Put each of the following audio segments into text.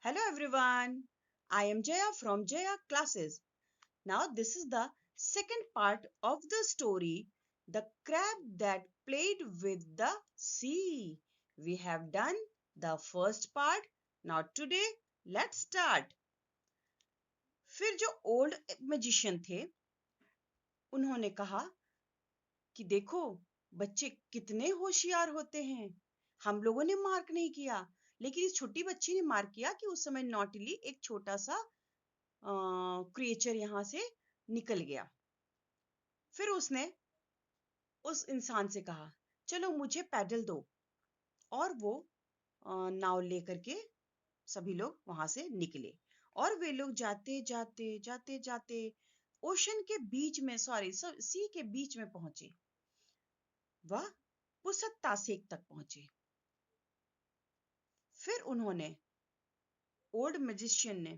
Hello everyone, I am Jaya from Jaya Classes. Now this is the second part of the story, The Crab That Played with the Sea. We have done the first part. Now today let's start. फिर जो old magician थे उन्होंने कहा कि देखो बच्चे कितने होशियार होते हैं। हम लोगों ने मार्क नहीं किया लेकिन इस छोटी बच्ची ने मार्क किया कि उस समय नॉटिली एक छोटा सा क्रिएचर यहां से निकल गया। फिर उसने उस इंसान से कहा चलो मुझे पैडल दो और वो नाव लेकर के सभी लोग वहां से निकले और वे लोग जाते जाते जाते जाते ओशन के बीच में सी के बीच में पहुंचे। वह पुसत्ता सेक तक पहुंचे। फिर उन्होंने ओल्ड मैजिशियन ने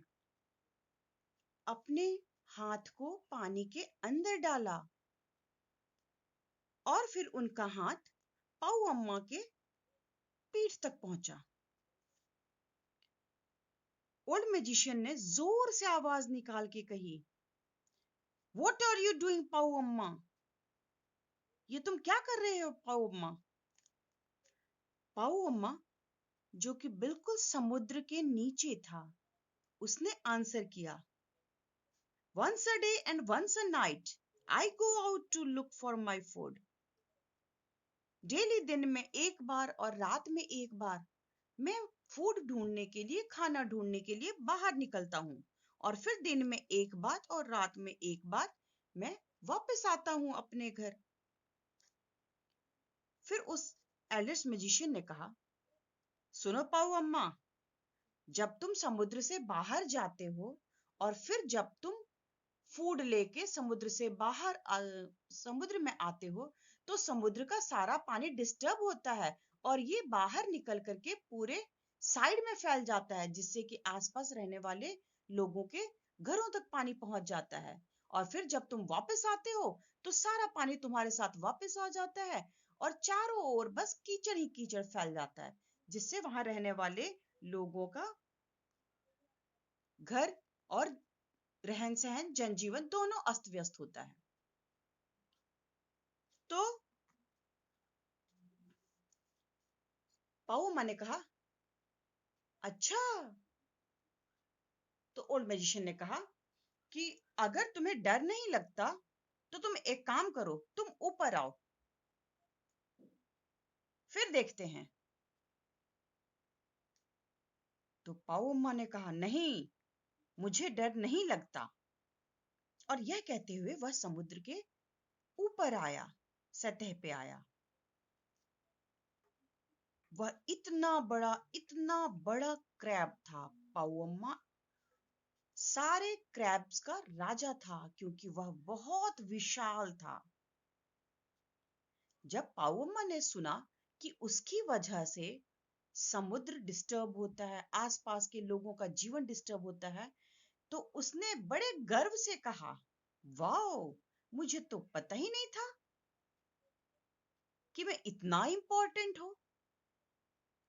अपने हाथ को पानी के अंदर डाला और फिर उनका हाथ पाऊ अम्मा के पीठ तक पहुंचा। ओल्ड मैजिशियन ने जोर से आवाज निकाल के कही, व्हाट आर यू डूइंग पाऊ अम्मा? ये तुम क्या कर रहे हो पाऊ अम्मा? पाऊ अम्मा जो कि बिल्कुल समुद्र के नीचे था उसने आंसर किया, once a day and once a night I go out to look for my food. Daily दिन में एक बार और रात में एक बार मैं फूड ढूंढने के लिए खाना ढूंढने के लिए बाहर निकलता हूँ और फिर दिन में एक बार और रात में एक बार मैं वापस आता हूँ अपने घर। फिर उस एल्डर्स मैजिशियन ने कहा, सुनो पाऊ अम्मा, जब तुम समुद्र से बाहर जाते हो और फिर जब तुम फूड लेके समुद्र से बाहर समुद्र में आते हो तो समुद्र का सारा पानी डिस्टर्ब होता है और ये बाहर निकल करके पूरे साइड में फैल जाता है जिससे कि आसपास रहने वाले लोगों के घरों तक पानी पहुंच जाता है और फिर जब तुम वापस आते हो तो सारा पानी तुम्हारे साथ वापस आ जाता है और चारों ओर बस कीचड़ ही कीचड़ फैल जाता है जिससे वहां रहने वाले लोगों का घर और रहन सहन जनजीवन दोनों अस्त व्यस्त होता है। तो पाओ माँ ने कहा, अच्छा। तो ओल्ड मैजिशियन ने कहा कि अगर तुम्हें डर नहीं लगता तो तुम एक काम करो, तुम ऊपर आओ, फिर देखते हैं। तो पाओ अम्मा ने कहा, नहीं, मुझे डर नहीं लगता। और यह कहते हुए वह समुद्र के ऊपर आया, सतह पे आया। वह इतना बड़ा क्रैब था। पाओ अम्मा सारे क्रैब्स का राजा था क्योंकि वह बहुत विशाल था। जब पाओम्मा ने सुना कि उसकी वजह से समुद्र डिस्टर्ब होता है, आसपास के लोगों का जीवन डिस्टर्ब होता है, तो उसने बड़े गर्व से कहा, वाओ, मुझे तो पता ही नहीं था कि मैं इतना इंपॉर्टेंट हूं।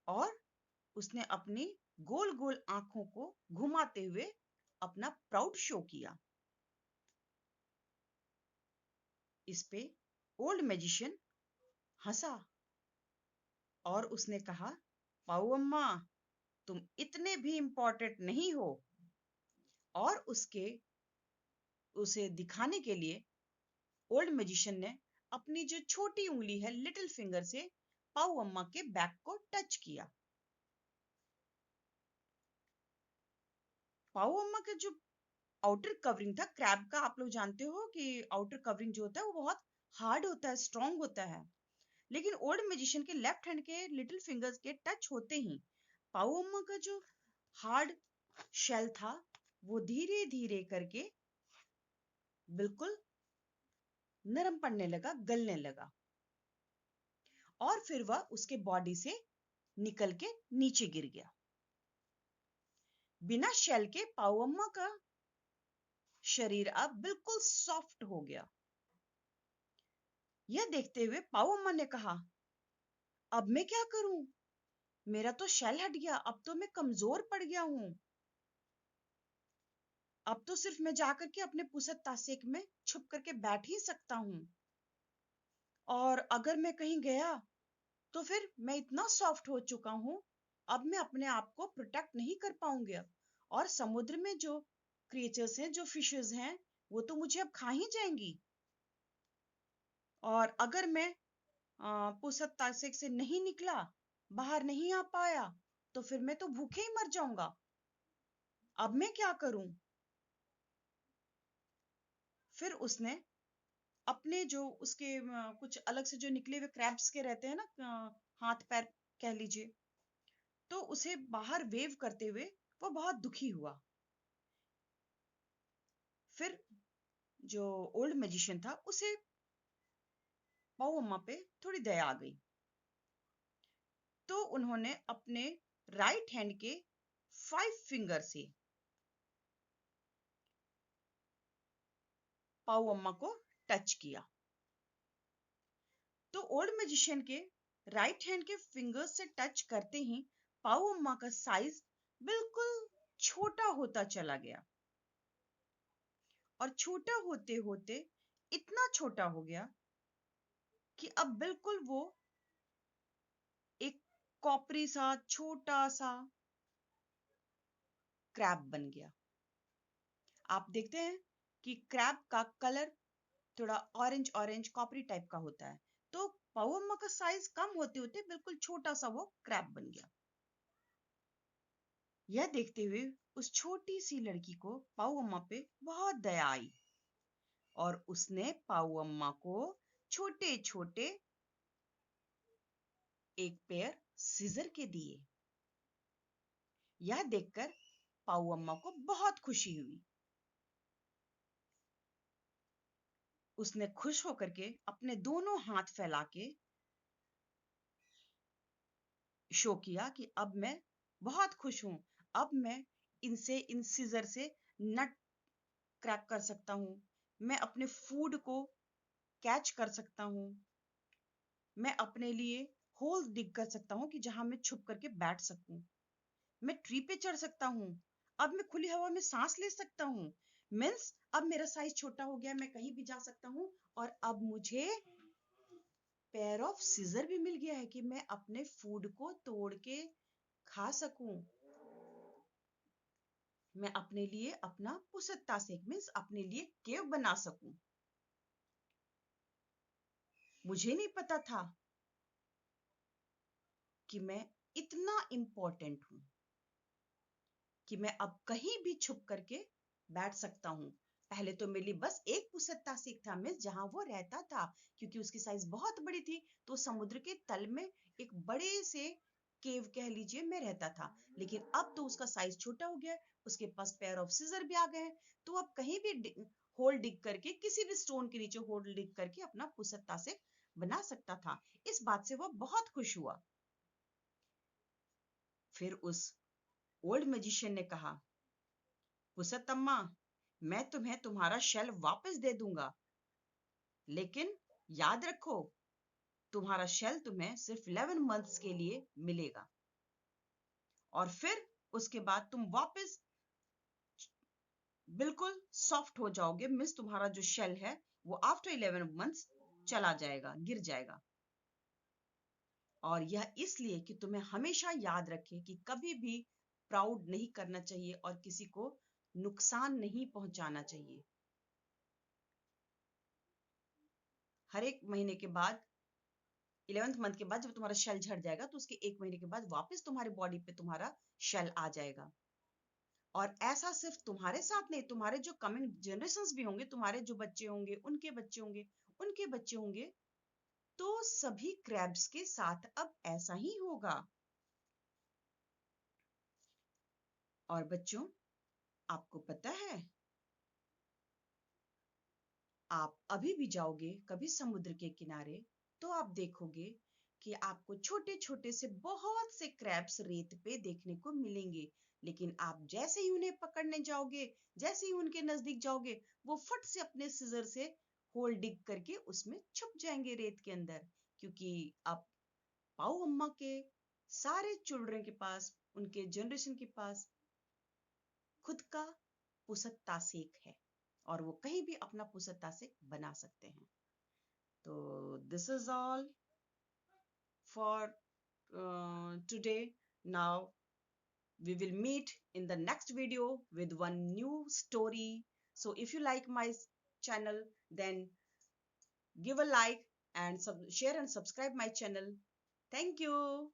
और उसने अपनी गोल गोल आंखों को घुमाते हुए अपना प्राउड शो किया। इस पे ओल्ड मैजिशियन हंसा और उसने कहा, पाऊ अम्मा, तुम इतने भी इंपॉर्टेंट नहीं हो। और उसे दिखाने के लिए ओल्ड मैजिशियन ने अपनी जो छोटी उंगली है लिटिल फिंगर से पाऊ अम्मा के बैक को टच किया। पाऊ अम्मा का जो आउटर कवरिंग था क्रैब का, आप लोग जानते हो कि आउटर कवरिंग जो होता है वो बहुत हार्ड होता है, स्ट्रांग होता है। लेकिन ओल्ड मैजिशियन के लेफ्ट हैंड के लिटिल फिंगर्स के टच होते ही पाऊ अम्मा का जो हार्ड शेल था वो धीरे धीरे करके बिल्कुल नरम पड़ने लगा, गलने लगा और फिर वह उसके बॉडी से निकल के नीचे गिर गया। बिना शेल के पाऊ अम्मा का शरीर अब बिल्कुल सॉफ्ट हो गया। यह देखते हुए पाऊ अम्मा ने कहा, अब मैं क्या करूं? मेरा तो शेल हट गया, अब तो मैं कमजोर पड़ गया हूं। अब तो सिर्फ मैं जाकर के अपने पुसत तासेक में छुप करके बैठ ही सकता हूँ, और अगर मैं कहीं गया तो फिर मैं इतना सॉफ्ट हो चुका हूँ, अब मैं अपने आप को प्रोटेक्ट नहीं कर पाऊंगा, और समुद्र में जो क्रिएचर्स हैं, जो फिशेस हैं, वो तो मुझे अब खा ही जाएंगी। और अगर मैं पुसत तासेक से नहीं निकला, बाहर नहीं आ पाया, तो फिर मैं तो भूखे ही मर जाऊंगा। अब मैं क्या करूं? फिर उसने अपने जो उसके कुछ अलग से जो निकले हुए क्रैब्स के रहते हैं ना, हाथ पैर कह लीजिए, तो उसे बाहर वेव करते हुए वो बहुत दुखी हुआ। फिर जो ओल्ड मैजिशियन था, उसे पाऊ अम्मा पे थोड़ी दया आ गई, तो उन्होंने अपने राइट हैंड के 5 फिंगर से पाऊ अम्मा को टच किया। तो ओल्ड मैजिशियन के राइट हैंड के फिंगर्स से टच करते ही पाऊ अम्मा का साइज बिल्कुल छोटा होता चला गया, और छोटा होते होते इतना छोटा हो गया कि अब बिल्कुल वो एक कॉपरी सा छोटा सा क्रैब बन गया। आप देखते हैं कि क्रैब का कलर थोड़ा ऑरेंज ऑरेंज कॉपरी टाइप का होता है, तो पाऊ अम्मा का साइज कम होते होते बिल्कुल छोटा सा वो क्रैब बन गया। यह देखते हुए उस छोटी सी लड़की को पाऊ अम्मा पे बहुत दया आई, और उसने पाऊ अम्मा को छोटे छोटे एक पेयर सीजर के दिए। यह देखकर पाऊ अम्मा को बहुत खुशी हुई। उसने खुश होकर के अपने दोनों हाथ फैला के शो किया कि अब मैं बहुत खुश हूं, अब मैं इन सीजर से नट क्रैक कर सकता हूं, मैं अपने फूड को कैच कर सकता हूं, मैं अपने लिए होल डिग कर सकता हूं कि जहां मैं छुप करके बैठ सकूं, मैं ट्री पे चढ़ सकता हूं, अब मैं खुली हवा में सांस ले सकता हूं। मीन्स अब मेरा साइज छोटा हो गया, मैं कहीं भी जा सकता हूं, और अब मुझे पेयर ऑफ सीजर भी मिल गया है कि मैं अपने फूड को तोड़ के खा सकूं। मैं अपने लिए अपना पुसत्ता सेक मीन्स अपने लिए केव बना सकूं। मुझे नहीं पता था कि मैं इतना इंपॉर्टेंट हूं, कि मैं अब कहीं भी छुप करके बैठ सकता हूँ। पहले तो मेरे लिए बस एक पुसत्ता सीख था मिस, जहां वो रहता था, क्योंकि उसकी साइज बहुत बड़ी थी, तो समुद्र के तल में एक बड़े से केव कह लीजिए में रहता था। लेकिन अब तो उसका साइज छोटा हो गया, उसके पास पेयर ऑफ सीजर भी आ गए हैं, तो अब कहीं भी होल डिग करके, किसी भी स्टोन के नीचे होल डिग करके अपना पुसत्ता से बना सकता था। इस बात से वह बहुत खुश हुआ। फिर उस ओल्ड मैजिशियन ने कहा, पुसत्तम्मा, मैं तुम्हें तुम्हारा शेल वापस दे दूंगा, लेकिन याद रखो, तुम्हारा शेल तुम्हें सिर्फ 11 मंथ्स के लिए मिलेगा, और फिर उसके बाद तुम वापस बिल्कुल सॉफ्ट हो जाओगे। मिस तुम्हारा जो शेल है वो आफ्टर 11 मंथ्स चला जाएगा, गिर जाएगा। और यह इसलिए कि तुम्हें हमेशा याद रखे कि कभी भी प्राउड नहीं करना चाहिए और किसी को नुकसान नहीं पहुंचाना चाहिए। हर एक महीने के बाद, 11th मंथ के बाद जब तुम्हारा शेल झड़ जाएगा, तो उसके 1 महीने के बाद वापस तुम्हारे बॉडी पे तुम्हारा शेल आ जाएगा। और ऐसा सिर्फ तुम्हारे साथ नहीं, तुम्हारे जो कमिंग जनरेशंस भी होंगे, तुम्हारे जो बच्चे होंगे, उनके बच्चे होंगे, उनके बच्चे होंगे, तो सभी क्रैब्स के साथ अब ऐसा ही होगा। और बच्चों, आपको पता है, आप अभी भी जाओगे कभी समुद्र के किनारे, तो आप देखोगे कि आपको छोटे छोटे से बहुत से क्रैब्स रेत पे देखने को मिलेंगे। लेकिन आप जैसे ही उन्हें पकड़ने जाओगे, जैसे ही उनके नजदीक जाओगे, वो फट से अपने सिजर से होल डिग करके उसमें छुप जाएंगे रेत के अंदर, क्योंकि अब पाऊ अम्मा के सारे चिल्ड्रन के पास, उनके जनरेशन के पास खुद का पुसत तासीक है और वो कहीं भी अपना पुसत तासीक बना सकते हैं। तो this is all for today. Now we will meet in the next video with one new story. So if you like my channel, then give a like and share and subscribe my channel. Thank you.